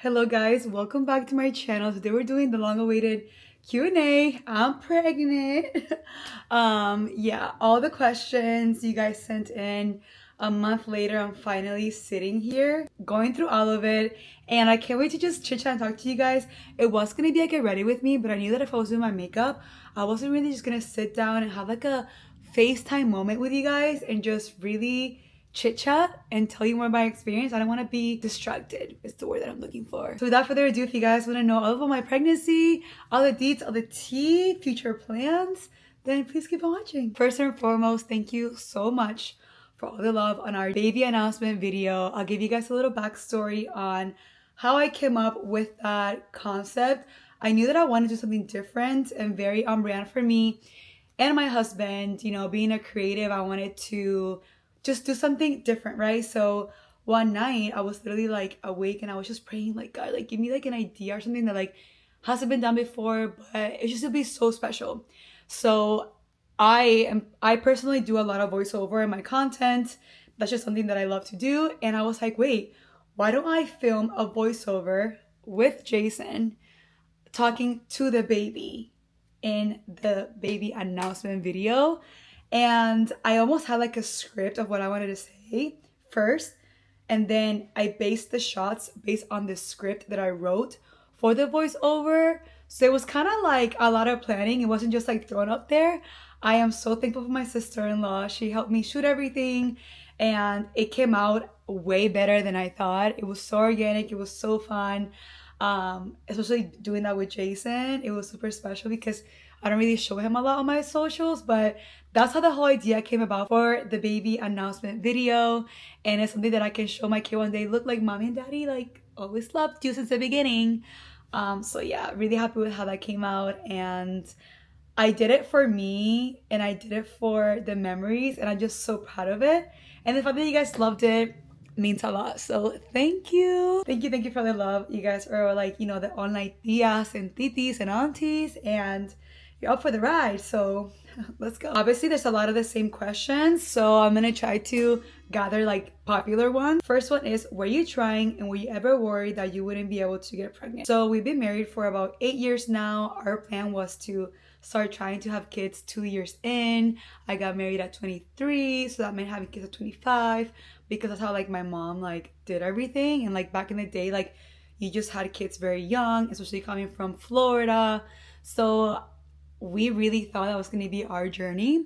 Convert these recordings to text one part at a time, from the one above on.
Hello guys, welcome back to my channel. Today we're doing the long-awaited Q&A. I'm pregnant. Yeah, all the questions you guys sent in a month later, I'm finally sitting here going through all of it, and I can't wait to just chit chat and talk to you guys. It was gonna be a get ready with me, but I knew that if I was doing my makeup, I wasn't really just gonna sit down and have like a FaceTime moment with you guys and just really chit chat and tell you more about my experience. I don't want to be distracted, is the word that I'm looking for. So without further ado, if you guys want to know all about my pregnancy, all the deets, all the tea, future plans, then please keep on watching. First and foremost, thank you so much for all the love on our baby announcement video. I'll give you guys a little backstory on how I came up with that concept. I knew that I wanted to do something different and very on brand for me and my husband. You know, being a creative, I wanted to just do something different, right? So one night I was literally like awake and I was just praying like, God, like give me like an idea or something that like hasn't been done before, but it just would be so special. So I personally do a lot of voiceover in my content. That's just something that I love to do. And I was like, wait, why don't I film a voiceover with Jason talking to the baby in the baby announcement video? And I almost had like a script of what I wanted to say first. And then I based the shots based on the script that I wrote for the voiceover. So it was kind of like a lot of planning. It wasn't just like thrown up there. I am so thankful for my sister-in-law. She helped me shoot everything and it came out way better than I thought. It was so organic. It was so fun. Especially doing that with Jason. It was super special because I don't really show him a lot on my socials, but that's how the whole idea came about for the baby announcement video. And it's something that I can show my kid one day. Look, like mommy and daddy like always loved you since the beginning. So yeah, really happy with how that came out. And I did it for me and I did it for the memories, and I'm just so proud of it. And the fact that you guys loved it means a lot. So thank you. Thank you for the love. You guys are like, you know, the online tias and titis and aunties, and you're up for the ride. So let's go. Obviously there's a lot of the same questions, so I'm gonna try to gather like popular ones. First one is, were you trying and were you ever worried that you wouldn't be able to get pregnant? So we've been married for about 8 years now. Our plan was to start trying to have kids 2 years in. I got married at 23, so that meant having kids at 25, because that's how like my mom like did everything. And like back in the day, like you just had kids very young, especially coming from Florida. So we really thought that was going to be our journey.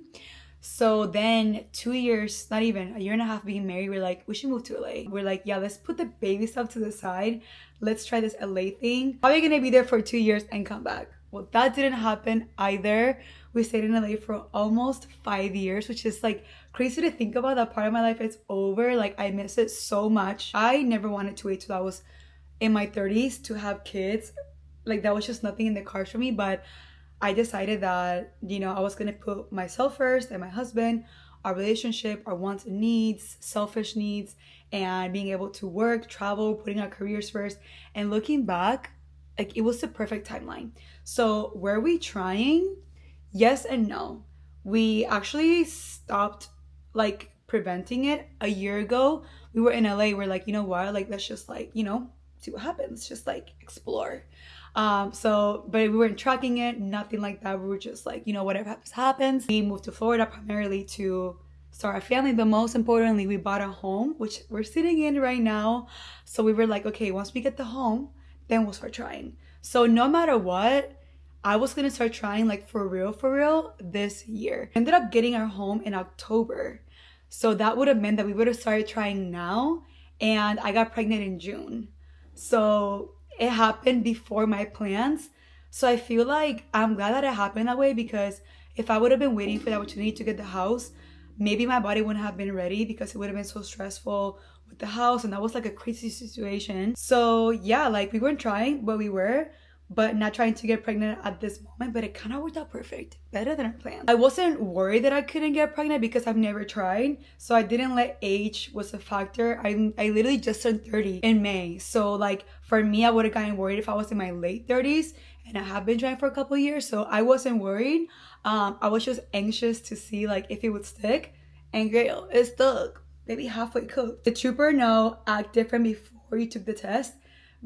So then 2 years, not even a year and a half being married, we're like, we should move to LA. We're like, yeah, let's put the baby stuff to the side. Let's try this LA thing. Probably going to be there for 2 years and come back. Well, that didn't happen either. We stayed in LA for almost 5 years, which is like crazy to think about. That part of my life is over. Like I miss it so much. I never wanted to wait till I was in my 30s to have kids. Like that was just nothing in the cards for me. But I decided that, you know, I was going to put myself first and my husband, our relationship, our wants and needs, selfish needs, and being able to work, travel, putting our careers first. And looking back, like it was the perfect timeline. So were we trying? Yes and no. We actually stopped like preventing it a year ago. We were in LA. We're like, you know what? Like, let's just like, you know, see what happens. Just like explore. But we weren't tracking it, nothing like that. We were just like, you know, whatever happens, happens. We moved to Florida primarily to start a family, but most importantly, we bought a home, which we're sitting in right now. So we were like, okay, once we get the home, then we'll start trying. So no matter what, I was gonna start trying like for real this year. Ended up getting our home in October. So that would have meant that we would have started trying now, and I got pregnant in June. So it happened before my plans. So I feel like I'm glad that it happened that way, because if I would have been waiting for the opportunity to get the house, maybe my body wouldn't have been ready, because it would have been so stressful with the house, and that was like a crazy situation. So yeah, like we weren't trying, but we were, but not trying to get pregnant at this moment. But it kind of worked out perfect, better than our plan. I wasn't worried that I couldn't get pregnant because I've never tried, so I didn't let age was a factor. I literally just turned 30 in May, so like for me, I would have gotten worried if I was in my late 30s, and I have been trying for a couple of years, so I wasn't worried. I was just anxious to see like if it would stick, and girl, it stuck. Maybe halfway cooked. The trooper know act different before you took the test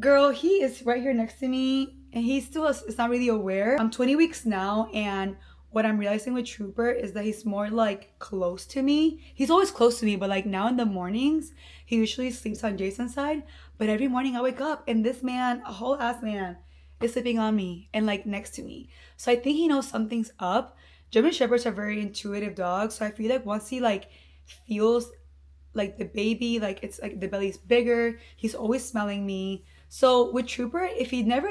Girl, he is right here next to me and he still is not really aware. I'm 20 weeks now, and what I'm realizing with Trooper is that he's more like close to me. He's always close to me, but like now in the mornings, he usually sleeps on Jason's side. But every morning I wake up and this man, a whole ass man, is sleeping on me and like next to me. So I think he knows something's up. German Shepherds are very intuitive dogs. So I feel like once he like feels like the baby, like it's like the belly's bigger, he's always smelling me. So with Trooper, if he never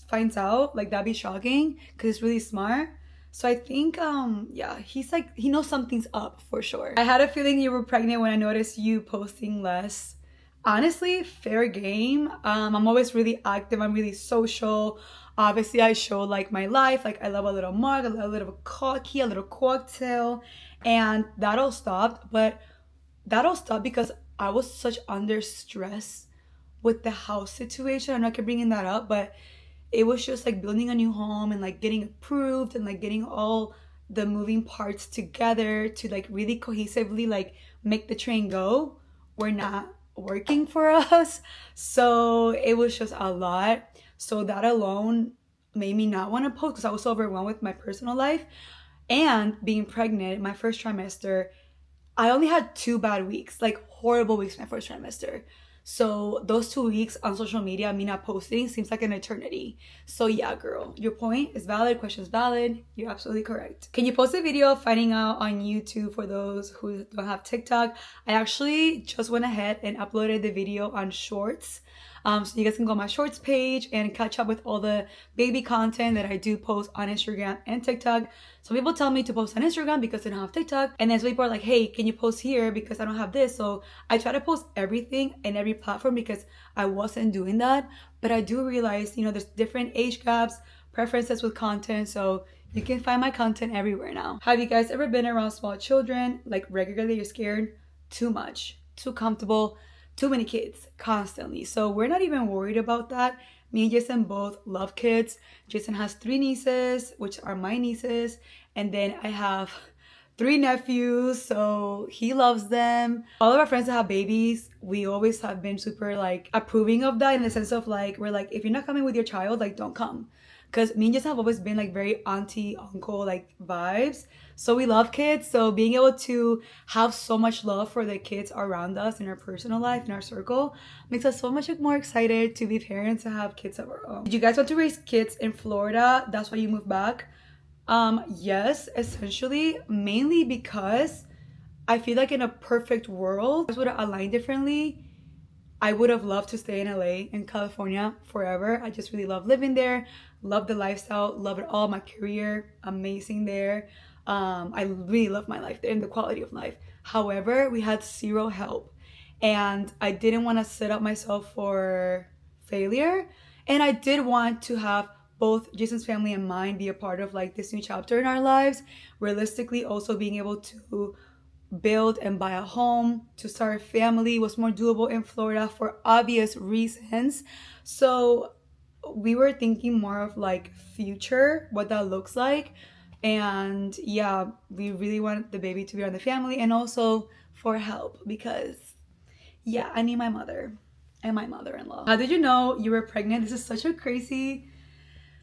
finds out, like that'd be shocking because he's really smart. So I think yeah, he's like he knows something's up for sure. I had a feeling you were pregnant when I noticed you posting less. Honestly, fair game. I'm always really active, I'm really social. Obviously I show like my life, like I love a little mug, a little cocky, a little cocktail, and that all stopped. But that'll stop because I was such under stress with the house situation. I'm not gonna bringing that up, but it was just like building a new home and like getting approved and like getting all the moving parts together to like really cohesively like make the train go. We're not working for us. So it was just a lot. So that alone made me not want to post because I was so overwhelmed with my personal life and being pregnant my first trimester. I only had 2 bad weeks, like horrible weeks my first trimester. So those 2 weeks on social media, me not posting, seems like an eternity. So yeah, girl, your point is valid, question is valid. You're absolutely correct. Can you post a video finding out on YouTube for those who don't have TikTok? I actually just went ahead and uploaded the video on Shorts. So you guys can go on my Shorts page and catch up with all the baby content that I do post on Instagram and TikTok. Some people tell me to post on Instagram because they don't have TikTok. And then some people are like, hey, can you post here because I don't have this? So I try to post everything in every platform because I wasn't doing that. But I do realize, you know, there's different age gaps, preferences with content. So you can find my content everywhere now. Have you guys ever been around small children? Like regularly you're scared? Too much, too comfortable, too many kids constantly. So we're not even worried about that. Me and Jason both love kids. Jason has 3 nieces, which are my nieces. And then I have 3 nephews, so he loves them. All of our friends that have babies, we always have been super like approving of that in the sense of like, we're like, if you're not coming with your child, like don't come. Because me and Jason have always been like very auntie, uncle like vibes. So we love kids. So being able to have so much love for the kids around us in our personal life, in our circle, makes us so much more excited to be parents and have kids of our own. Did you guys want to raise kids in Florida? That's why you moved back? Yes, essentially, mainly because I feel like in a perfect world, this would have aligned differently. I would have loved to stay in LA, in California forever. I just really love living there, love the lifestyle, love it all. My career, amazing there. I really love my life there and the quality of life. However, we had zero help and I didn't want to set up myself for failure. And I did want to have both Jason's family and mine be a part of like this new chapter in our lives. Realistically, also being able to build and buy a home to start a family was more doable in Florida for obvious reasons. So we were thinking more of like future, what that looks like. And yeah, we really want the baby to be on the family and also for help because yeah, I need my mother and my mother-in-law. How did you know you were pregnant? This is such a crazy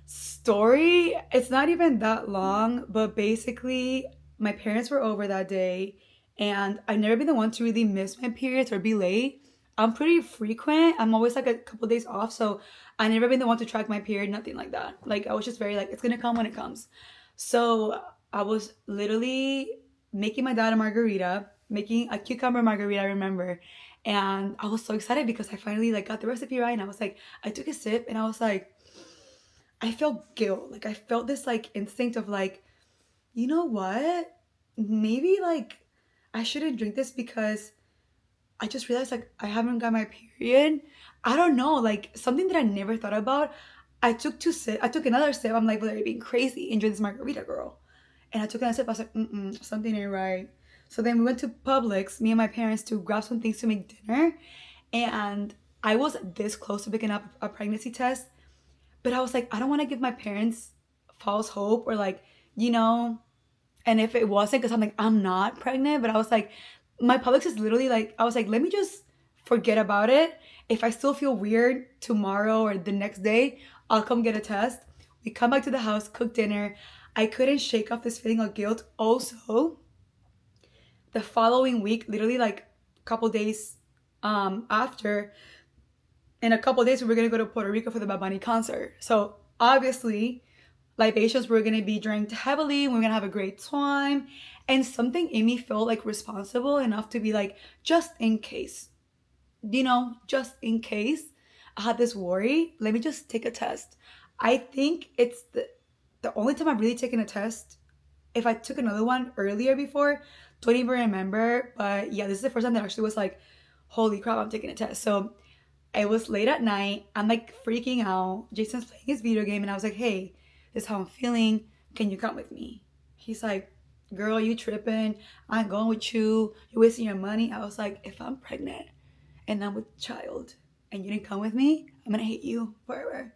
story. It's not even that long, but basically my parents were over that day and I've never been the one to really miss my periods or be late. I'm pretty frequent. I'm always like a couple days off, so I never been the one to track my period, nothing like that. Like I was just very like it's gonna come when it comes. So I was literally making my dad a margarita, making a cucumber margarita, I remember. And I was so excited because I finally like got the recipe right and I was like, I took a sip and I was like, I felt guilt. Like I felt this like instinct of like, you know what? Maybe like I shouldn't drink this because I just realized like I haven't got my period. I don't know, like something that I never thought about. I took another sip. I'm like, well, are you being crazy? Enjoy this margarita, girl. And I took another sip. I was like, something ain't right. So then we went to Publix, me and my parents, to grab some things to make dinner. And I was this close to picking up a pregnancy test. But I was like, I don't want to give my parents false hope or like, you know, and if it wasn't, because I'm like, I'm not pregnant, but I was like, my Publix is literally like, I was like, let me just forget about it. If I still feel weird tomorrow or the next day, I'll come get a test. We come back to the house, cook dinner. I couldn't shake off this feeling of guilt. Also, the following week, literally like a couple days after, in a couple days, we were gonna go to Puerto Rico for the Bad Bunny concert. So obviously, libations were gonna be drank heavily. We are gonna have a great time, and something in me felt like responsible enough to be like, just in case, just in case I had this worry, let me just take a test. I think it's the only time I've really taken a test. If I took another one earlier before, don't even remember. But yeah, this is the first time that actually was like, holy crap, I'm taking a test. So it was late at night. I'm like freaking out. Jason's playing his video game, and I was like, hey, this is how I'm feeling. Can you come with me? He's like, girl, you tripping. I'm going with you. You're wasting your money. I was like, if I'm pregnant and I'm with child and you didn't come with me, I'm gonna hate you forever.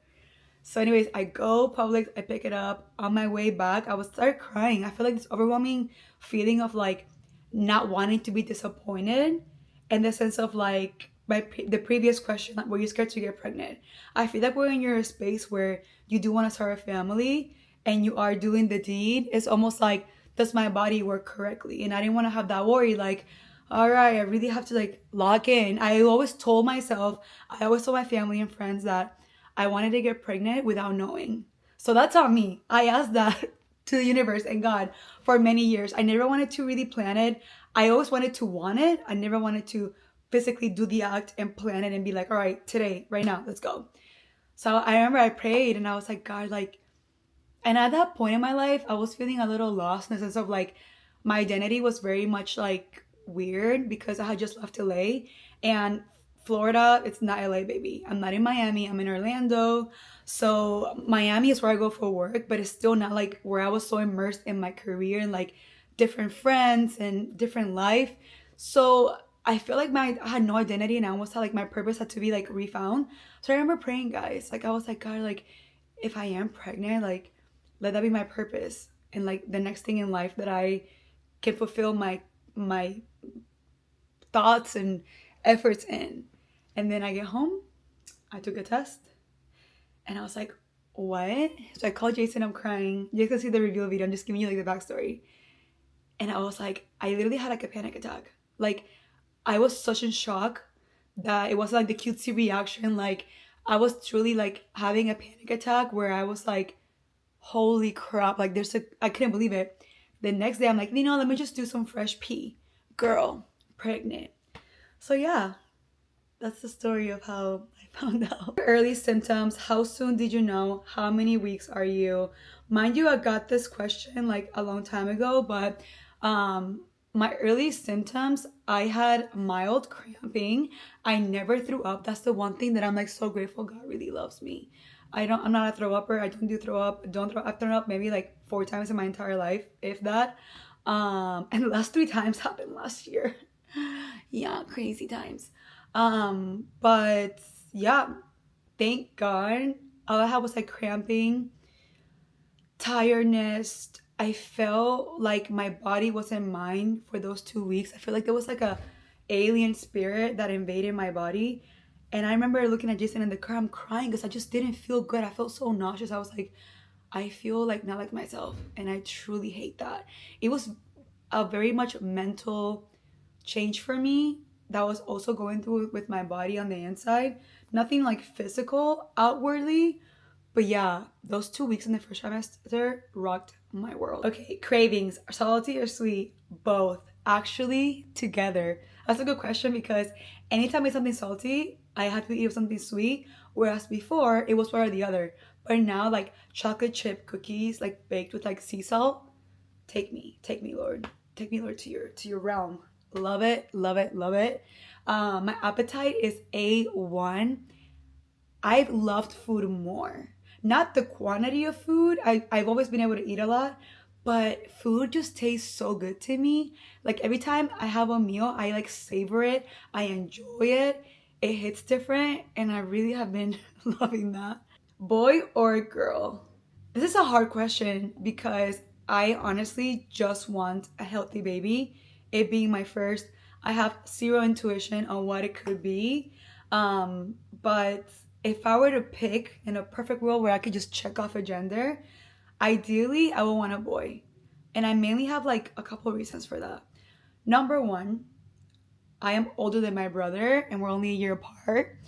So anyways, I go Publix, I pick it up. On my way back, I was start crying. I feel like this overwhelming feeling of like not wanting to be disappointed, in the sense of like the previous question, like, were you scared to get pregnant? I feel like when you're in a space where you do want to start a family and you are doing the deed, it's almost like, does my body work correctly? And I didn't want to have that worry, like, all right, I really have to like lock in. I always told myself, I always told my family and friends that I wanted to get pregnant without knowing. So that's on me. I asked that to the universe and God for many years. I never wanted to really plan it. I always wanted to want it. I never wanted to physically do the act and plan it and be like, all right, today, right now, let's go. So I remember I prayed and I was like, God, like, and at that point in my life, I was feeling a little lost in the sense of like, my identity was very much like weird because I had just left LA, and Florida, it's not LA, baby. I'm not in Miami, I'm in Orlando. So Miami is where I go for work, but it's still not like where I was so immersed in my career and like different friends and different life. So I feel like I had no identity, and I almost had like my purpose had to be like refound. So I remember praying, guys. Like I was like, God, like if I am pregnant, like let that be my purpose, and like the next thing in life that I can fulfill my thoughts and efforts in. And then I get home, I took a test, and I was like, what? So I called Jason, I'm crying. You can see the reveal video, I'm just giving you like the backstory. And I was like, I literally had like a panic attack. Like I was such in shock that it wasn't like the cutesy reaction. Like I was truly like having a panic attack where I was like, holy crap, like I couldn't believe it. The next day I'm like, let me just do some fresh pee. Girl, pregnant. So yeah, that's the story of how I found out. Early symptoms, how soon did you know? How many weeks are you? Mind you, I got this question like a long time ago, but my early symptoms, I had mild cramping. I never threw up. That's the one thing that I'm like so grateful God really loves me. I'm not a throw upper. I don't do throw up. I've thrown up maybe like 4 times in my entire life, if that. And the last 3 times happened last year. Yeah, crazy times. But yeah, thank God. All I had was like cramping, tiredness. I felt like my body wasn't mine for those 2 weeks. I feel like there was like a alien spirit that invaded my body. And I remember looking at Jason in the car, I'm crying because I just didn't feel good. I felt so nauseous. I was like, I feel like not like myself. And I truly hate that. It was a very much mental change for me that was also going through with my body on the inside. Nothing like physical outwardly. But yeah, those 2 weeks in the first trimester rocked my world. Okay, cravings, salty or sweet? Both. Actually, together. That's a good question because anytime I eat something salty, I have to eat something sweet. Whereas before, it was one or the other. But now, like chocolate chip cookies, like baked with like sea salt, take me, Lord. Take me, Lord, to your realm. Love it, love it, love it. My appetite is A1. I've loved food more. Not the quantity of food. I've always been able to eat a lot, but food just tastes so good to me. Like every time I have a meal, I like savor it. I enjoy it. It hits different, and I really have been loving that. Boy or girl? This is a hard question because I honestly just want a healthy baby. It being my first, I have zero intuition on what it could be. But if I were to pick in a perfect world where I could just check off a gender, ideally I would want a boy. And I mainly have like a couple of reasons for that. Number one, I am older than my brother and we're only a year apart.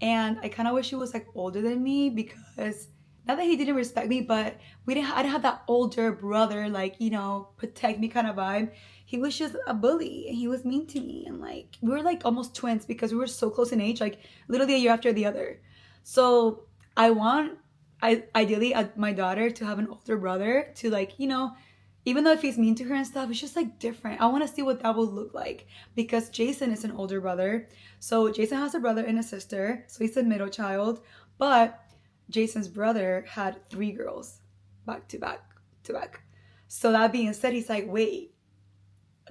And I kind of wish he was like older than me, because not that he didn't respect me, but I didn't have that older brother, like, you know, protect me kind of vibe. He was just a bully and he was mean to me, and like we were like almost twins because we were so close in age, like literally a year after the other. So I want, I ideally my daughter to have an older brother to, like, you know, even though if he's mean to her and stuff, it's just like different. I want to see what that would look like, because Jason is an older brother. So Jason has a brother and a sister, so he's the middle child. But Jason's brother had 3 girls back to back to back. So that being said, he's like, wait,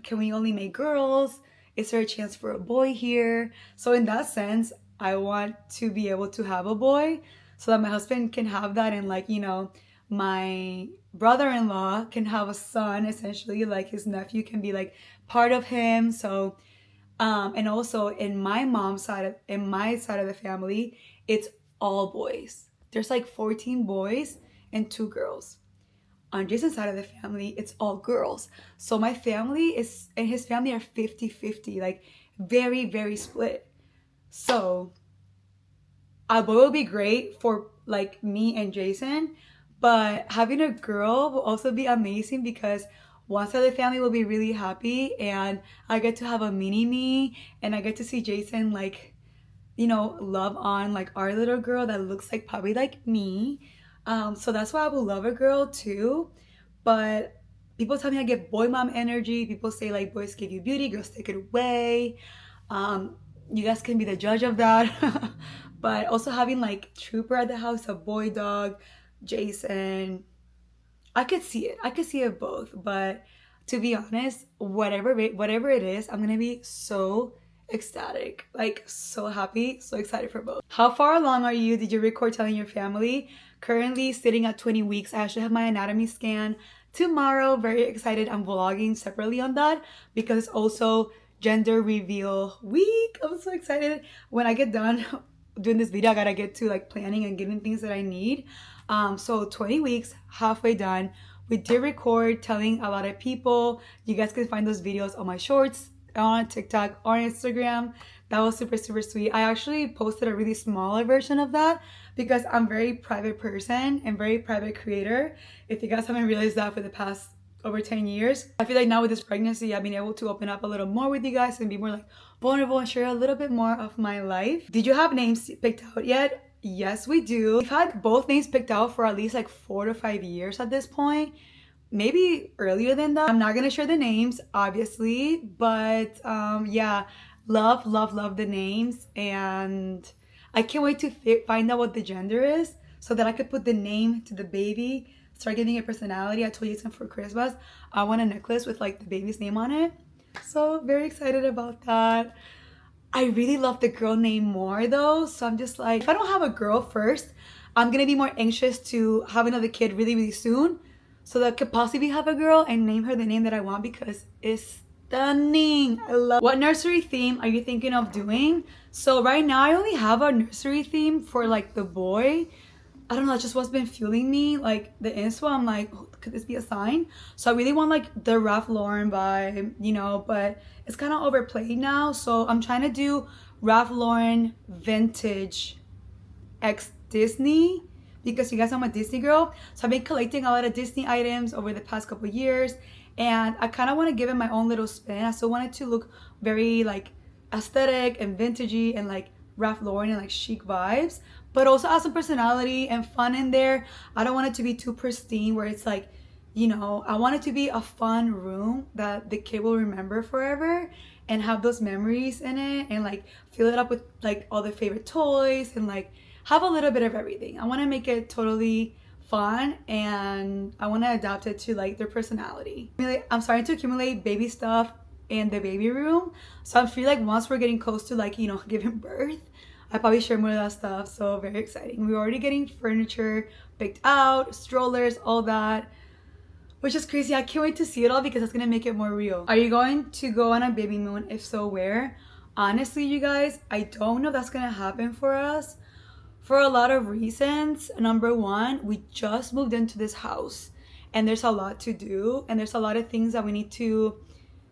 can we only make girls? Is there a chance for a boy here? So in that sense, I want to be able to have a boy so that my husband can have that, and like, you know, my brother-in-law can have a son, essentially, like his nephew can be like part of him. So and also in my side of the family, it's all boys. There's like 14 boys and 2 girls. On Jason's side of the family, it's all girls. So my family is and his family are 50-50, like very, very split. So a boy will be great for like me and Jason, but having a girl will also be amazing, because one side of the family will be really happy and I get to have a mini me, and I get to see Jason, like, you know, love on like our little girl that looks like probably like me. So that's why I would love a girl too. But people tell me I give boy mom energy. People say like boys give you beauty, girls take it away. You guys can be the judge of that. But also having like Trooper at the house, a boy dog, Jason, I could see it. I could see it both. But to be honest, whatever it is, I'm gonna be so ecstatic, like so happy, so excited for both. How far along are you? Did you record telling your family? Currently sitting at 20 weeks. I actually have my anatomy scan tomorrow. Very excited. I'm vlogging separately on that because it's also gender reveal week. I'm so excited. When I get done doing this video, I gotta get to like planning and getting things that I need. So 20 weeks, halfway done. We did record telling a lot of people. You guys can find those videos on my shorts, on TikTok, or Instagram. That was super, super sweet. I actually posted a really smaller version of that because I'm a very private person and very private creator. If you guys haven't realized that for the past over 10 years. I feel like now with this pregnancy, I've been able to open up a little more with you guys and be more like vulnerable and share a little bit more of my life. Did you have names picked out yet? Yes, we do. We've had both names picked out for at least like 4 to 5 years at this point. Maybe earlier than that. I'm not gonna share the names, obviously, but yeah, love, love, love the names, and I can't wait to find out what the gender is so that I could put the name to the baby, start giving it personality. I told Jason for Christmas I want a necklace with like the baby's name on it, so very excited about that. I really love the girl name more though, so I'm just like, if I don't have a girl first, I'm gonna be more anxious to have another kid really, really soon, so that I could possibly have a girl and name her the name that I want because it's stunning. I love. What nursery theme are you thinking of doing? So right now I only have a nursery theme for like the boy. I don't know, that's just what's been fueling me, like the inspo. I'm like, oh, could this be a sign? So I really want like the Ralph Lauren vibe, you know, but it's kind of overplayed now. So I'm trying to do Ralph Lauren vintage X Disney, because you guys know I'm a Disney girl. So I've been collecting a lot of Disney items over the past couple years, and I kind of want to give it my own little spin. I still want it to look very like aesthetic and vintagey and like Ralph Lauren and like chic vibes, but also have some personality and fun in there. I don't want it to be too pristine where it's like, you know, I want it to be a fun room that the kid will remember forever and have those memories in it, and like fill it up with like all their favorite toys and like have a little bit of everything. I want to make it totally fun, and I want to adapt it to like their personality. I'm starting to accumulate baby stuff in the baby room, so I feel like once we're getting close to like, you know, giving birth, I probably share more of that stuff. So very exciting. We're already getting furniture picked out, strollers, all that. which is crazy. I can't wait to see it all because that's gonna make it more real. Are you going to go on a baby moon? If so, where? Honestly, you guys, I don't know if that's gonna happen for us for a lot of reasons. Number one, we just moved into this house and there's a lot to do, and there's a lot of things that we need to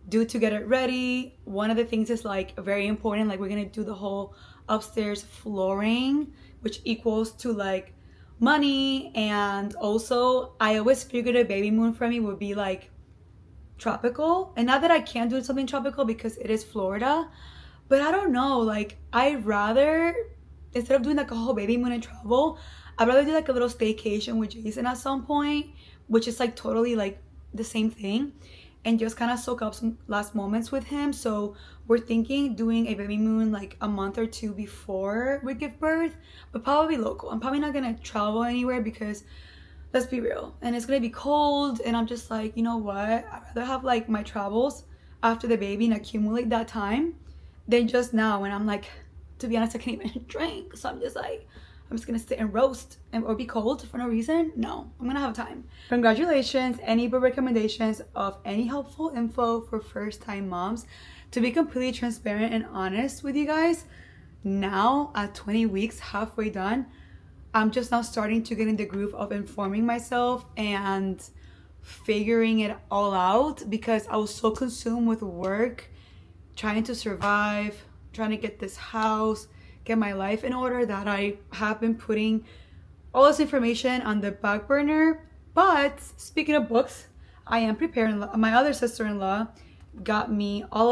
do to get it ready. One of the things is like very important, like we're gonna do the whole upstairs flooring, which equals to like money. And also I always figured a baby moon for me would be like tropical, and not that I can't do something tropical because it is Florida, but I don't know, like I'd rather, instead of doing like a whole baby moon and travel, I'd rather do like a little staycation with Jason at some point, which is like totally like the same thing, and just kind of soak up some last moments with him. So we're thinking doing a baby moon like a month or two before we give birth, but probably local. I'm probably not gonna travel anywhere because let's be real, and it's gonna be cold, and I'm just like, you know what, I'd rather have like my travels after the baby and accumulate that time than just now when I'm like, to be honest, I can't even drink. So I'm just like, I'm just gonna sit and roast and or be cold for no reason. No, I'm gonna have time. Congratulations. Any book recommendations of any helpful info for first time moms? To be completely transparent and honest with you guys, now at 20 weeks, halfway done, I'm just now starting to get in the groove of informing myself and figuring it all out, because I was so consumed with work, trying to survive, trying to get this house, get my life in order, that I have been putting all this information on the back burner. But speaking of books, I am preparing. My other sister-in-law gave me all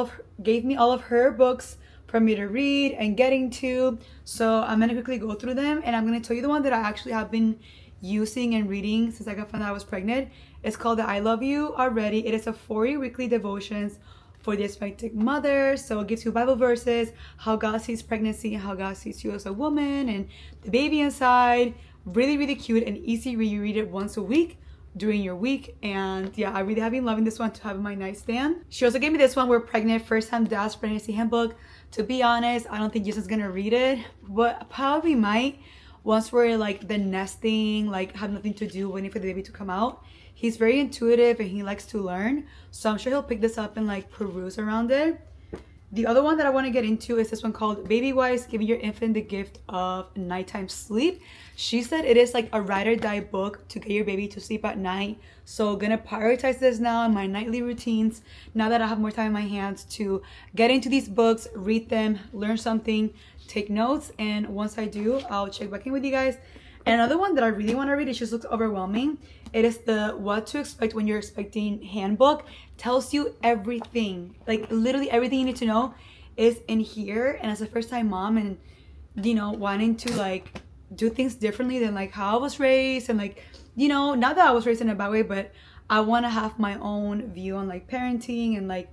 of her books for me to read and getting to. So I'm gonna quickly go through them, and I'm gonna tell you the one that I actually have been using and reading since I found out I was pregnant. It's called the I Love You Already. It is a 40 weekly devotions for the expectant mother. So it gives you Bible verses, how God sees pregnancy, how God sees you as a woman, and the baby inside. Really, really cute and easy read. You read it once a week during your week, and yeah, I really have been loving this one to have in my nightstand. She also gave me this one, We're Pregnant, First Time Dad's Pregnancy Handbook. To be honest, I don't think Jason's gonna read it, but probably might once we're like the nesting, like have nothing to do, waiting for the baby to come out. He's very intuitive and he likes to learn, so I'm sure he'll pick this up and like peruse around it. The other one that I want to get into is this one called Baby Wise, Giving Your Infant the Gift of Nighttime Sleep. She said it is like a ride or die book to get your baby to sleep at night. So gonna prioritize this now in my nightly routines, now that I have more time in my hands, to get into these books, read them, learn something, take notes, and once I do, I'll check back in with you guys. And another one that I really want to read, it just looks overwhelming. It is the What to Expect When You're Expecting handbook. Tells you everything, like literally everything you need to know is in here. And as a first time mom, and you know, wanting to like do things differently than like how I was raised, and like, you know, not that I was raised in a bad way, but I want to have my own view on like parenting and like,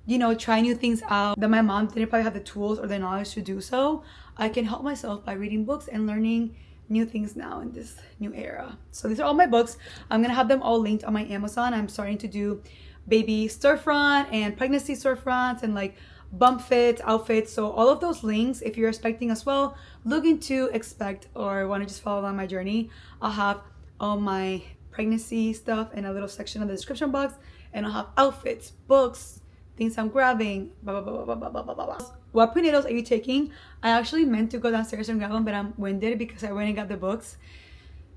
you know, try new things out that my mom didn't probably have the tools or the knowledge to do. So I can help myself by reading books and learning new things now in this new era. So these are all my books. I'm gonna have them all linked on my Amazon. I'm starting to do baby storefront and pregnancy storefronts and like bump fits, outfits. So all of those links, if you're expecting as well, looking to expect or want to just follow along my journey, I'll have all my pregnancy stuff in a little section of the description box, and I'll have outfits, books, things I'm grabbing, blah, blah, blah, blah, blah, blah, blah, blah. What prenatals are you taking? I actually meant to go downstairs and grab them, but I'm winded because I went and got the books.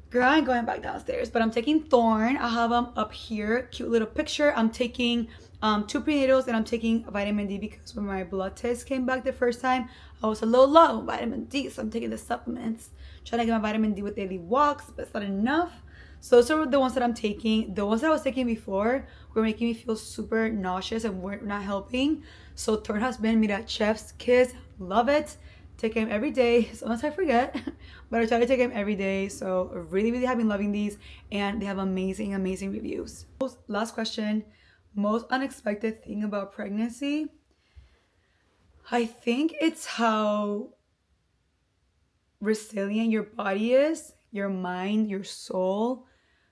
Girl, I ain't going back downstairs, but I'm taking Thorn. I have them up here. Cute little picture. I'm taking 2 prenatals, and I'm taking vitamin D because when my blood test came back the first time, I was a little low on vitamin D, so I'm taking the supplements. Trying to get my vitamin D with daily walks, but it's not enough. So those are the ones that I'm taking. The ones that I was taking before were making me feel super nauseous and were not helping. So Thorn has been made at chef's kiss. Love it. Take him every day. Sometimes I forget, but I try to take him every day. So really, really have been loving these, and they have amazing, amazing reviews. Last question. Most unexpected thing about pregnancy? I think it's how resilient your body is, your mind, your soul,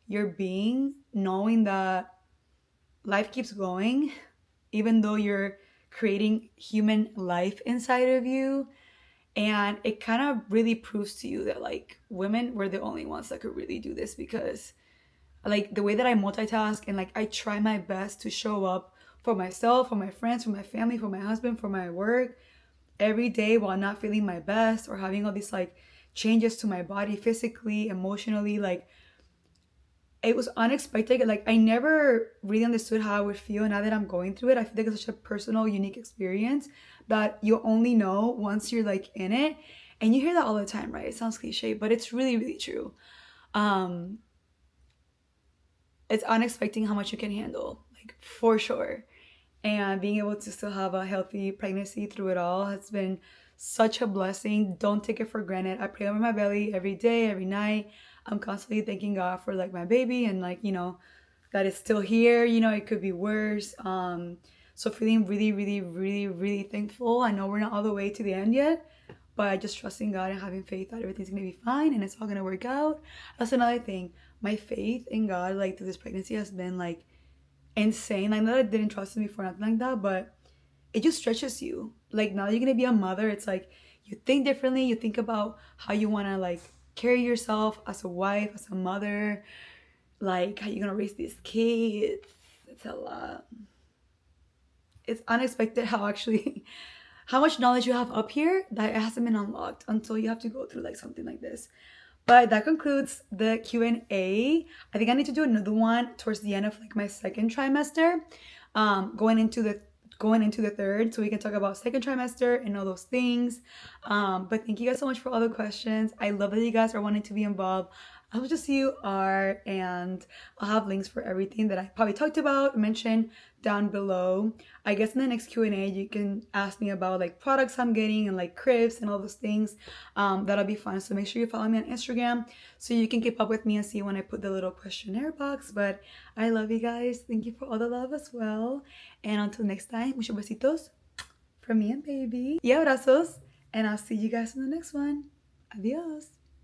your being, knowing that life keeps going, even though you're creating human life inside of you. And it kind of really proves to you that like women were the only ones that could really do this, because like the way that I multitask, and like I try my best to show up for myself, for my friends, for my family, for my husband, for my work every day while not feeling my best or having all these like changes to my body physically, emotionally. Like it was unexpected. Like I never really understood how I would feel. Now that I'm going through it, I feel like it's such a personal, unique experience that you only know once you're like in it. And you hear that all the time, right? It sounds cliche, but it's really, really true. Um, it's unexpected how much you can handle, like for sure. And being able to still have a healthy pregnancy through it all has been such a blessing. Don't take it for granted. I pray over my belly every day, every night. I'm constantly thanking God for like my baby and like, you know, that it's still here. You know, it could be worse. So feeling really, really, really, really thankful. I know we're not all the way to the end yet, but just trusting God and having faith that everything's gonna be fine and it's all gonna work out. That's another thing. My faith in God, like through this pregnancy, has been like insane. I know I didn't trust him before, nothing like that, but it just stretches you. Like now you're gonna be a mother, it's like you think differently. You think about how you wanna like carry yourself as a wife, as a mother, like how you're gonna raise these kids. It's a lot. It's unexpected how actually how much knowledge you have up here that it hasn't been unlocked until you have to go through like something like this. But that concludes the Q&A. I think I need to do another one towards the end of like my second trimester, going into the third, so we can talk about second trimester and all those things. But thank you guys so much for all the questions. I love that you guys are wanting to be involved. I hope to see you are, and I'll have links for everything that I probably talked about, mentioned down below. I guess in the next Q&A you can ask me about like products I'm getting and like cribs and all those things. That'll be fun. So make sure you follow me on Instagram so you can keep up with me and see when I put the little questionnaire box. But I love you guys. Thank you for all the love as well. And until next time, muchos besitos from me and baby. Y abrazos. And I'll see you guys in the next one. Adios.